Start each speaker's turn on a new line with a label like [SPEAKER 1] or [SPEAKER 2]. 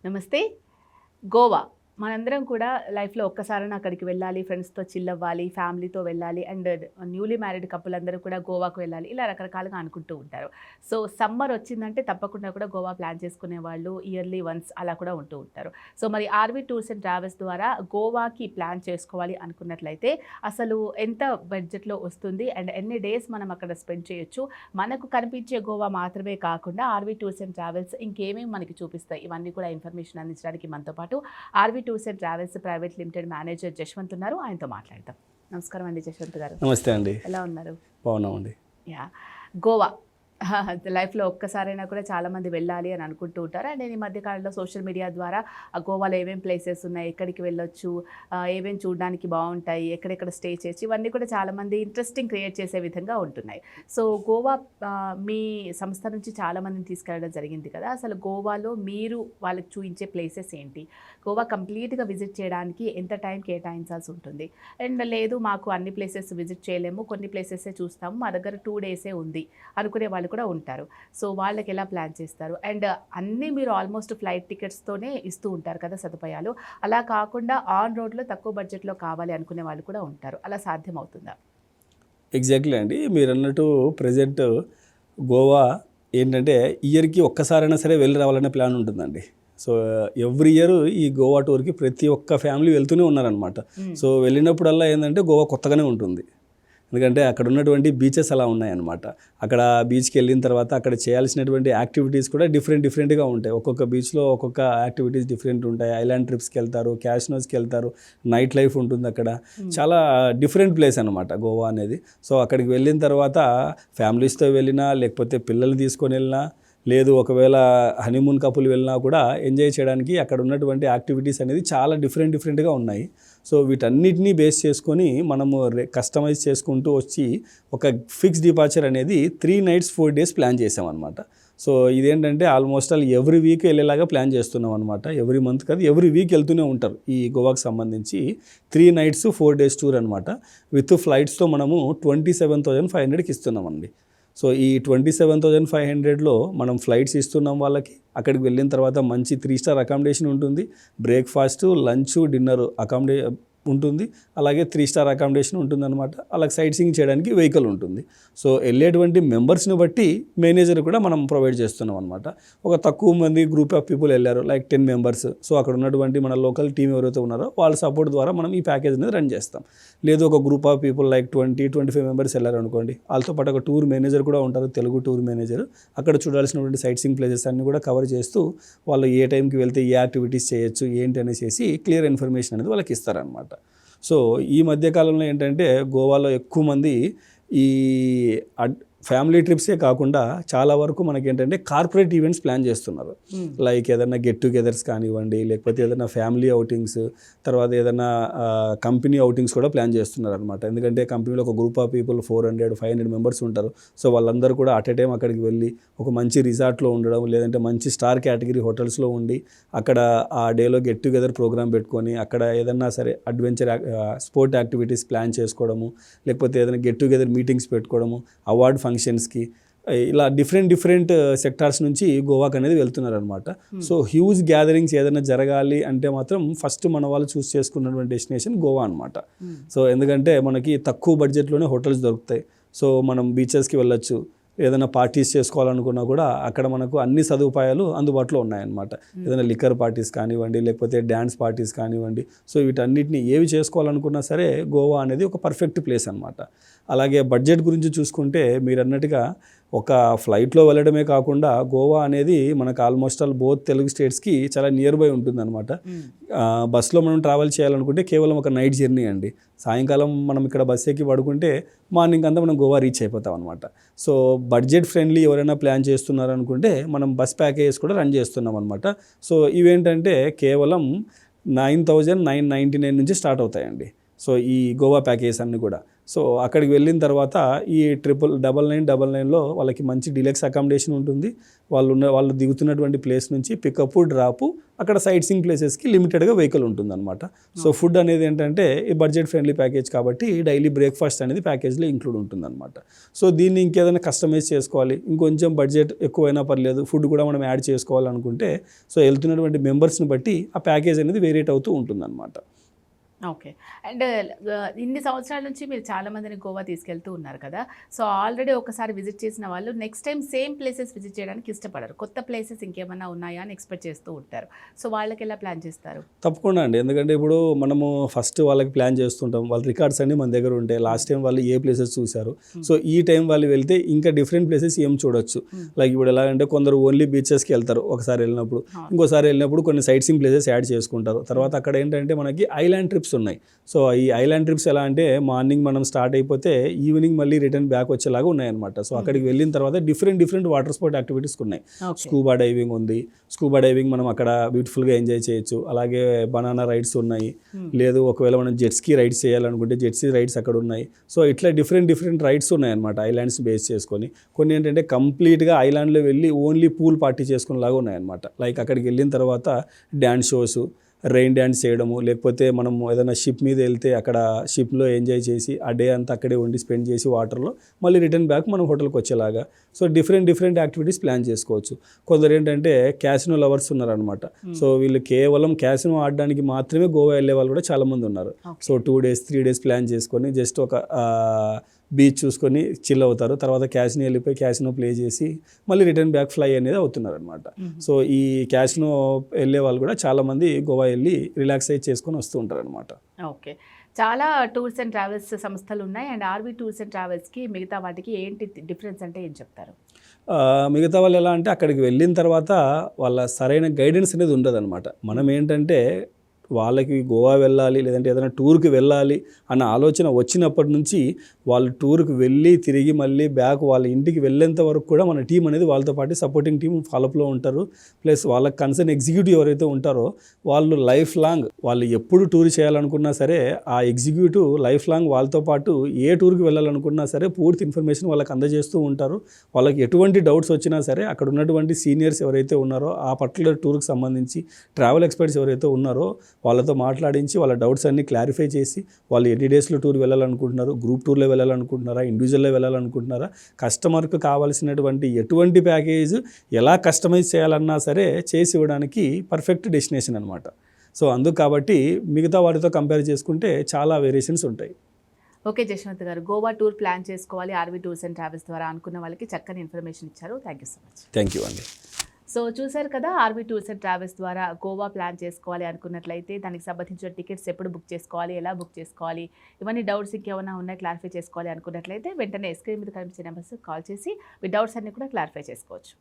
[SPEAKER 1] నమస్తే. గోవా మనందరం కూడా లైఫ్‌లో ఒక్కసారైనా అక్కడికి వెళ్ళాలి, ఫ్రెండ్స్‌తో చిల్ అవ్వాలి, ఫ్యామిలీతో వెళ్ళాలి అండ్ న్యూలీ మ్యారీడ్ కపుల్ అందరూ కూడా గోవాకు వెళ్ళాలి. ఇలా రకరకాలుగా అనుకుంటూ ఉంటారు. సో సమ్మర్ వచ్చిందంటే తప్పకుండా కూడా గోవా ప్లాన్ చేసుకునేవాళ్ళు ఇయర్లీ వన్స్ అలా కూడా ఉంటూ ఉంటారు. సో మరి ఆర్‌వి టూర్స్ అండ్ ట్రావెల్స్ ద్వారా గోవాకి ప్లాన్ చేసుకోవాలి అనుకున్నట్లయితే అసలు ఎంత బడ్జెట్‌లో వస్తుంది అండ్ ఎన్ని డేస్ మనం అక్కడ స్పెండ్ చేయొచ్చు? మనకు కనిపించే గోవా మాత్రమే కాకుండా ఆర్‌వి టూర్స్ అండ్ ట్రావెల్స్ ఇంకేమేమి మనకి చూపిస్తాయి? ఇవన్నీ కూడా ఇన్ఫర్మేషన్ అందించడానికి మనతో పాటు RV tours and travels private limited manager Jashwant ఉన్నారు. ఆయనతో మాట్లాడదాం. నమస్కారం అండి జశ్వంత్ గారు.
[SPEAKER 2] నమస్తే అండి.
[SPEAKER 1] ఎలా ఉన్నారు?
[SPEAKER 2] బాగున్నామండి.
[SPEAKER 1] యా, గోవా లైఫ్‌లో ఒక్కసారైనా కూడా చాలామంది వెళ్ళాలి అని అనుకుంటూ ఉంటారు. అండ్ నేను ఈ మధ్య కాలంలో సోషల్ మీడియా ద్వారా ఆ గోవాలో ఏమేమి ప్లేసెస్ ఉన్నాయి, ఎక్కడికి వెళ్ళొచ్చు, ఏమేమి చూడడానికి బాగుంటాయి, ఎక్కడెక్కడ స్టే చేయొచ్చు, ఇవన్నీ కూడా చాలామంది ఇంట్రెస్టింగ్ క్రియేట్ చేసే విధంగా ఉంటున్నాయి. సో గోవా మీ సంస్థ నుంచి చాలామందిని తీసుకెళ్ళడం జరిగింది కదా. అసలు గోవాలో మీరు వాళ్ళకి చూపించే ప్లేసెస్ ఏంటి? గోవా కంప్లీట్గా విజిట్ చేయడానికి ఎంత టైం కేటాయించాల్సి ఉంటుంది? అండ్ లేదు మాకు అన్ని ప్లేసెస్ విజిట్ చేయలేము, కొన్ని ప్లేసెసే చూస్తాము, మా దగ్గర 2 డేసే ఉంది అనుకునే వాళ్ళు కూడా ఉంటారు. సో వాళ్ళకి ఎలా ప్లాన్ చేస్తారు? అండ్ అన్నీ మీరు ఆల్మోస్ట్ ఫ్లైట్ టికెట్స్తోనే ఇస్తూ ఉంటారు కదా సదుపాయాలు. అలా కాకుండా ఆన్ రోడ్లో తక్కువ బడ్జెట్లో కావాలి అనుకునే వాళ్ళు కూడా ఉంటారు. అలా సాధ్యమవుతుందా?
[SPEAKER 2] ఎగ్జాక్ట్లీ అండి. మీరు అన్నట్టు ప్రజెంట్ గోవా ఏంటంటే ఇయర్కి ఒక్కసారైనా సరే వెళ్ళి రావాలనే ప్లాన్ ఉంటుందండి. సో ఎవ్రీ ఇయర్ ఈ గోవా టూర్కి ప్రతి ఒక్క ఫ్యామిలీ వెళ్తూనే ఉన్నారనమాట. సో వెళ్ళినప్పుడల్లా ఏంటంటే గోవా కొత్తగానే ఉంటుంది. ఎందుకంటే అక్కడ ఉన్నటువంటి బీచెస్ అలా ఉన్నాయన్నమాట. అక్కడ బీచ్కి వెళ్ళిన తర్వాత అక్కడ చేయాల్సినటువంటి యాక్టివిటీస్ కూడా డిఫరెంట్గా ఉంటాయి. ఒక్కొక్క బీచ్లో ఒక్కొక్క యాక్టివిటీస్ డిఫరెంట్ ఉంటాయి. ఐలాండ్ ట్రిప్స్కి వెళ్తారు, క్యాసినోస్కి వెళ్తారు, నైట్ లైఫ్ ఉంటుంది అక్కడ. చాలా డిఫరెంట్ ప్లేస్ అనమాట గోవా అనేది. సో అక్కడికి వెళ్ళిన తర్వాత ఫ్యామిలీస్తో వెళ్ళినా, లేకపోతే పిల్లల్ని తీసుకొని వెళ్ళినా, లేదు ఒకవేళ హనీమూన్ కపుల్ వెళ్ళినా కూడా ఎంజాయ్ చేయడానికి అక్కడ ఉన్నటువంటి యాక్టివిటీస్ అనేది చాలా డిఫరెంట్గా ఉన్నాయి. సో వీటన్నిటినీ బేస్ చేసుకొని మనము కస్టమైజ్ చేసుకుంటూ వచ్చి ఒక ఫిక్స్ డిపార్చర్ అనేది 3 nights 4 days ప్లాన్ చేసామన్నమాట. సో ఇదేంటంటే ఆల్మోస్ట్ ఎవ్రీ వీక్ వెళ్ళేలాగా ప్లాన్ చేస్తున్నాం అనమాట. ఎవ్రీ మంత్ కాదు, ఎవ్రీ వీక్ వెళ్తూనే ఉంటారు. ఈ గోవాకి సంబంధించి 3 nights 4 days టూర్ అనమాట. విత్ ఫ్లైట్స్తో మనము 27,500కి ఇస్తున్నామండి. సో ఈ 27,500లో మనం ఫ్లైట్స్ ఇస్తున్నాం వాళ్ళకి. అక్కడికి వెళ్ళిన తర్వాత మంచి 3 star అకామిడేషన్ ఉంటుంది, బ్రేక్ఫాస్ట్, లంచ్, డిన్నర్ ఉంటుంది, అలాగే 3 star అకామిడేషన్ ఉంటుందన్నమాట. అలాగే సైట్ సీయింగ్ చేయడానికి వెహికల్ ఉంటుంది. సో వెళ్ళేటువంటి మెంబర్స్ని బట్టి మేనేజర్ కూడా మనం ప్రొవైడ్ చేస్తున్నాం అనమాట. ఒక తక్కువ మంది గ్రూప్ ఆఫ్ పీపుల్ వెళ్ళారు, లైక్ 10 members. సో అక్కడ ఉన్నటువంటి మన లోకల్ టీం ఎవరైతే ఉన్నారో వాళ్ళ సపోర్ట్ ద్వారా మనం ఈ ప్యాకేజ్ అనేది రన్ చేస్తాం. లేదు ఒక group of people like 20-25 members వెళ్ళారు అనుకోండి, వాళ్ళతో పాటు ఒక టూర్ మేనేజర్ కూడా ఉంటారు, తెలుగు టూర్ మేనేజర్. అక్కడ చూడాల్సినటువంటి సైట్ సీయింగ్ ప్లేసెస్ అన్ని కూడా కవర్ చేస్తూ వాళ్ళు ఏ టైంకి వెళ్తే ఏ యాక్టివిటీస్ చేయొచ్చు ఏంటి అనేసి క్లియర్ ఇన్ఫర్మేషన్ అనేది వాళ్ళకి ఇస్తారనమాట. సో ఈ మధ్యకాలంలో ఏంటంటే గోవాలో ఎక్కువ మంది ఈ ఫ్యామిలీ ట్రిప్సే కాకుండా చాలా వరకు మనకి ఏంటంటే కార్పొరేట్ ఈవెంట్స్ ప్లాన్ చేస్తున్నారు. లైక్ ఏదైనా గెట్ టుగెదర్స్ కానివ్వండి, లేకపోతే ఏదైనా ఫ్యామిలీ అవుటింగ్స్, తర్వాత ఏదైనా కంపెనీ అవుటింగ్స్ కూడా ప్లాన్ చేస్తున్నారు అనమాట. ఎందుకంటే కంపెనీలో ఒక గ్రూప్ ఆఫ్ పీపుల్ 400-500 members ఉంటారు. సో వాళ్ళందరూ కూడా అట్ ఏ టైం అక్కడికి వెళ్ళి ఒక మంచి రిసార్ట్లో ఉండడం, లేదంటే మంచి స్టార్ కేటగిరీ హోటల్స్లో ఉండి అక్కడ ఆ డేలో గెట్ టుగెదర్ ప్రోగ్రామ్ పెట్టుకొని అక్కడ ఏదన్నా సరే అడ్వెంచర్ స్పోర్ట్ యాక్టివిటీస్ ప్లాన్ చేసుకోవడము, లేకపోతే ఏదైనా గెట్ టుగెదర్ మీటింగ్స్ పెట్టుకోవడము, అవార్డ్ ఫంక్షన్స్కి, ఇలా డిఫరెంట్ సెక్టార్స్ నుంచి గోవాకి అనేది వెళ్తున్నారు అనమాట. సో హ్యూజ్ గ్యాదరింగ్స్ ఏదైనా జరగాలి అంటే మాత్రం ఫస్ట్ మన వాళ్ళు చూస్ చేసుకున్నటువంటి డెస్టినేషన్ గోవా అనమాట. సో ఎందుకంటే మనకి తక్కువ బడ్జెట్లోనే హోటల్స్ దొరుకుతాయి. సో మనం బీచెస్కి వెళ్ళొచ్చు, ఏదైనా పార్టీస్ చేసుకోవాలనుకున్నా కూడా అక్కడ మనకు అన్ని సదుపాయాలు అందుబాటులో ఉన్నాయన్నమాట. ఏదైనా లిక్కర్ పార్టీస్ కానివ్వండి, లేకపోతే డ్యాన్స్ పార్టీస్ కానివ్వండి. సో వీటన్నిటిని ఏవి చేసుకోవాలనుకున్నా సరే గోవా అనేది ఒక పర్ఫెక్ట్ ప్లేస్ అనమాట. అలాగే బడ్జెట్ గురించి చూసుకుంటే మీరు అన్నట్టుగా ఒక ఫ్లైట్లో వెళ్ళడమే కాకుండా గోవా అనేది మనకు ఆల్మోస్ట్ బోత్ తెలుగు స్టేట్స్కి చాలా నియర్ బై ఉంటుందన్నమాట. బస్సులో మనం ట్రావెల్ చేయాలనుకుంటే కేవలం ఒక నైట్ జర్నీ అండి. సాయంకాలం మనం ఇక్కడ బస్ ఎక్కి పడుకుంటే మార్నింగ్ అంతా మనం గోవా రీచ్ అయిపోతాం అనమాట. సో బడ్జెట్ ఫ్రెండ్లీ ఎవరైనా ప్లాన్ చేస్తున్నారనుకుంటే మనం బస్ ప్యాకేజెస్ కూడా రన్ చేస్తున్నాం అనమాట. సో ఇవేంటంటే కేవలం 9,999 నుంచి స్టార్ట్ అవుతాయండి. సో ఈ గోవా ప్యాకేజెస్ అన్నీ కూడా సో అక్కడికి వెళ్ళిన తర్వాత ఈ 999 వాళ్ళకి మంచి డీలక్స్ అకామిడేషన్ ఉంటుంది. వాళ్ళు దిగుతున్నటువంటి ప్లేస్ నుంచి పికప్ డ్రాపు అక్కడ సైట్ సీయింగ్ ప్లేసెస్కి లిమిటెడ్గా వెహికల్ ఉంటుందన్నమాట. సో ఫుడ్ అనేది ఏంటంటే ఈ బడ్జెట్ ఫ్రెండ్లీ ప్యాకేజ్ కాబట్టి డైలీ బ్రేక్ఫాస్ట్ అనేది ప్యాకేజ్లో ఇంక్లూడ్ ఉంటుందన్నమాట. సో దీన్ని ఇంకేదైనా కస్టమైజ్ చేసుకోవాలి, ఇంకొంచెం బడ్జెట్ ఎక్కువైనా పర్లేదు, ఫుడ్ కూడా మనం యాడ్ చేసుకోవాలనుకుంటే సో వెళ్తున్నటువంటి మెంబర్స్ని బట్టి ఆ ప్యాకేజ్ అనేది వేరియేట్ అవుతూ ఉంటుందన్నమాట.
[SPEAKER 1] ఓకే. అండ్ ఇన్ని సంవత్సరాల నుంచి మీరు చాలా మందిని గోవా తీసుకెళ్తూ ఉన్నారు కదా. సో ఆల్రెడీ ఒకసారి విజిట్ చేసిన వాళ్ళు next time same places visit చేయడానికి ఇష్టపడరు. కొత్త ప్లేసెస్ ఇంకేమన్నా ఉన్నాయా అని ఎక్స్పెక్ట్ చేస్తూ ఉంటారు. సో వాళ్ళకి ఎలా ప్లాన్ చేస్తారు?
[SPEAKER 2] తప్పకుండా అండి, ఎందుకంటే ఇప్పుడు మనము ఫస్ట్ వాళ్ళకి ప్లాన్ చేస్తుంటాం, వాళ్ళ రికార్డ్స్ అన్నీ మన దగ్గర ఉంటాయి. లాస్ట్ టైం వాళ్ళు ఏ ప్లేసెస్ చూశారు, సో ఈ టైం వాళ్ళు వెళ్తే ఇంకా డిఫరెంట్ ప్లేసెస్ ఏం చూడొచ్చు. లైక్ ఇప్పుడు ఎలాగంటే కొందరు ఓన్లీ బీచెస్కి వెళ్తారు ఒకసారి వెళ్ళినప్పుడు, ఇంకోసారి వెళ్ళినప్పుడు కొన్ని సైట్ సీయింగ్ ప్లేసెస్ యాడ్ చేసుకుంటారు. తర్వాత అక్కడ ఏంటంటే మనకి ఐలాండ్ ట్రిప్స్ ఉన్నాయి. సో ఈ ఐలాండ్ ట్రిప్స్ ఎలా అంటే మార్నింగ్ మనం స్టార్ట్ అయిపోతే ఈవినింగ్ మళ్ళీ రిటర్న్ బ్యాక్ వచ్చేలాగా ఉన్నాయన్నమాట. సో అక్కడికి వెళ్ళిన తర్వాత డిఫరెంట్ వాటర్ స్పోర్ట్ యాక్టివిటీస్ ఉన్నాయి. స్కూబా డైవింగ్ ఉంది. స్కూబా డైవింగ్ మనం అక్కడ బ్యూటిఫుల్గా ఎంజాయ్ చేయొచ్చు. అలాగే బనానా రైడ్స్ ఉన్నాయి. లేదు ఒకవేళ మనం జెట్స్కీ రైడ్స్ చేయాలనుకుంటే జెట్స్కీ రైడ్స్ అక్కడ ఉన్నాయి. సో ఇట్లా డిఫరెంట్ రైడ్స్ ఉన్నాయన్నమాట ఐలాండ్స్ బేస్ చేసుకొని. కొన్ని ఏంటంటే కంప్లీట్గా ఐలాండ్లో వెళ్ళి ఓన్లీ పూల్ పార్టీ చేసుకునేలాగా ఉన్నాయన్నమాట. లైక్ అక్కడికి వెళ్ళిన తర్వాత డ్యాన్స్ షోస్, రెయిన్ డ్యాన్స్ చేయడము, లేకపోతే మనం ఏదైనా షిప్ మీద వెళ్తే అక్కడ షిప్లో ఎంజాయ్ చేసి ఆ డే అంతా అక్కడే ఉండి స్పెండ్ చేసి వాటర్లో మళ్ళీ రిటర్న్ బ్యాక్ మనం హోటల్కి వచ్చేలాగా. సో డిఫరెంట్ యాక్టివిటీస్ ప్లాన్ చేసుకోవచ్చు. కొందరు ఏంటంటే క్యాసినో లవర్స్ ఉన్నారనమాట. సో వీళ్ళు కేవలం క్యాసినో ఆడడానికి మాత్రమే గోవా వెళ్ళే వాళ్ళు కూడా చాలామంది ఉన్నారు. సో 2 days 3 days ప్లాన్ చేసుకొని జస్ట్ ఒక బీచ్ చూసుకొని చిల్ అవుతారు. తర్వాత క్యాసినో వెళ్ళిపోయి క్యాసినో ప్లే చేసి మళ్ళీ రిటర్న్ బ్యాక్ ఫ్లై అనేది అవుతున్నారు అనమాట. సో ఈ క్యాసినో వెళ్ళే వాళ్ళు కూడా చాలామంది గోవా వెళ్ళి రిలాక్స్ అయ్యి చేసుకొని వస్తూ ఉంటారు అనమాట.
[SPEAKER 1] ఓకే. చాలా టూర్స్ అండ్ ట్రావెల్స్ సంస్థలు ఉన్నాయి. అండ్ ఆర్వీ టూర్స్ అండ్ ట్రావెల్స్కి మిగతా వాటికి ఏంటి డిఫరెన్స్ అంటే ఏం చెప్తారు?
[SPEAKER 2] మిగతా వాళ్ళు ఎలా అంటే అక్కడికి వెళ్ళిన తర్వాత వాళ్ళ సరైన గైడెన్స్ అనేది ఉండదు అనమాట. మనం ఏంటంటే వాళ్ళకి గోవా వెళ్ళాలి లేదంటే ఏదైనా టూర్కి వెళ్ళాలి అన్న ఆలోచన వచ్చినప్పటి నుంచి వాళ్ళు టూర్కి వెళ్ళి తిరిగి మళ్ళీ బ్యాక్ వాళ్ళ ఇంటికి వెళ్ళేంత వరకు కూడా మన టీం అనేది వాళ్ళతో పాటు సపోర్టింగ్ టీం ఫాలోఅప్లో ఉంటారు. ప్లస్ వాళ్ళకి కన్సర్న్ ఎగ్జిక్యూటివ్ ఎవరైతే ఉంటారో వాళ్ళు లైఫ్ లాంగ్ వాళ్ళు ఎప్పుడు టూర్ చేయాలనుకున్నా సరే ఆ ఎగ్జిక్యూటివ్ లైఫ్ లాంగ్ వాళ్ళతో పాటు ఏ టూర్కి వెళ్ళాలనుకున్నా సరే పూర్తి ఇన్ఫర్మేషన్ వాళ్ళకి అందజేస్తూ ఉంటారు. వాళ్ళకి ఎటువంటి డౌట్స్ వచ్చినా సరే అక్కడ ఉన్నటువంటి సీనియర్స్ ఎవరైతే ఉన్నారో ఆ పర్టికులర్ టూర్కి సంబంధించి ట్రావెల్ ఎక్స్పర్ట్స్ ఎవరైతే ఉన్నారో వాళ్ళతో మాట్లాడించి వాళ్ళ డౌట్స్ అన్నీ క్లారిఫై చేసి వాళ్ళు ఎన్ని డేస్లో టూర్ వెళ్ళాలనుకుంటున్నారు, గ్రూప్ టూర్లో వెళ్ళాలనుకుంటున్నారా, ఇండివిజువల్లో వెళ్ళాలనుకుంటున్నారా, కస్టమర్కి కావాల్సినటువంటి ఎటువంటి ప్యాకేజ్ ఎలా కస్టమైజ్ చేయాలన్నా సరే చేసి ఇవ్వడానికి పర్ఫెక్ట్ డెస్టినేషన్ అనమాట. సో అందుకు కాబట్టి మిగతా వాటితో కంపేర్ చేసుకుంటే చాలా వేరియేషన్స్ ఉంటాయి.
[SPEAKER 1] ఓకే జశ్వంత్ గారు, గోవా టూర్ ప్లాన్ చేసుకోవాలి ఆర్వీ టూర్స్ అండ్ ట్రావెల్స్ ద్వారా అనుకున్న వాళ్ళకి చక్కని ఇన్ఫర్మేషన్ ఇచ్చారు. Thank you so much.
[SPEAKER 2] Thank you అండి.
[SPEAKER 1] సో చూసారు కదా, ఆర్వీ టూర్స్ అండ్ ట్రావెల్స్ ద్వారా గోవా ప్లాన్ చేసుకోవాలి అనుకున్నట్లయితే దానికి సంబంధించిన టికెట్స్ ఎప్పుడు బుక్ చేసుకోవాలి, ఎలా బుక్ చేసుకోవాలి, ఇవన్నీ డౌట్స్ ఇంకేమైనా ఉన్నాయి క్లారిఫై చేసుకోవాలి అనుకున్నట్లయితే వెంటనే స్క్రీన్ మీద కనిపించే నెంబర్స్ కాల్ చేసి మీ డౌట్స్ అన్ని కూడా క్లారిఫై చేసుకోవచ్చు.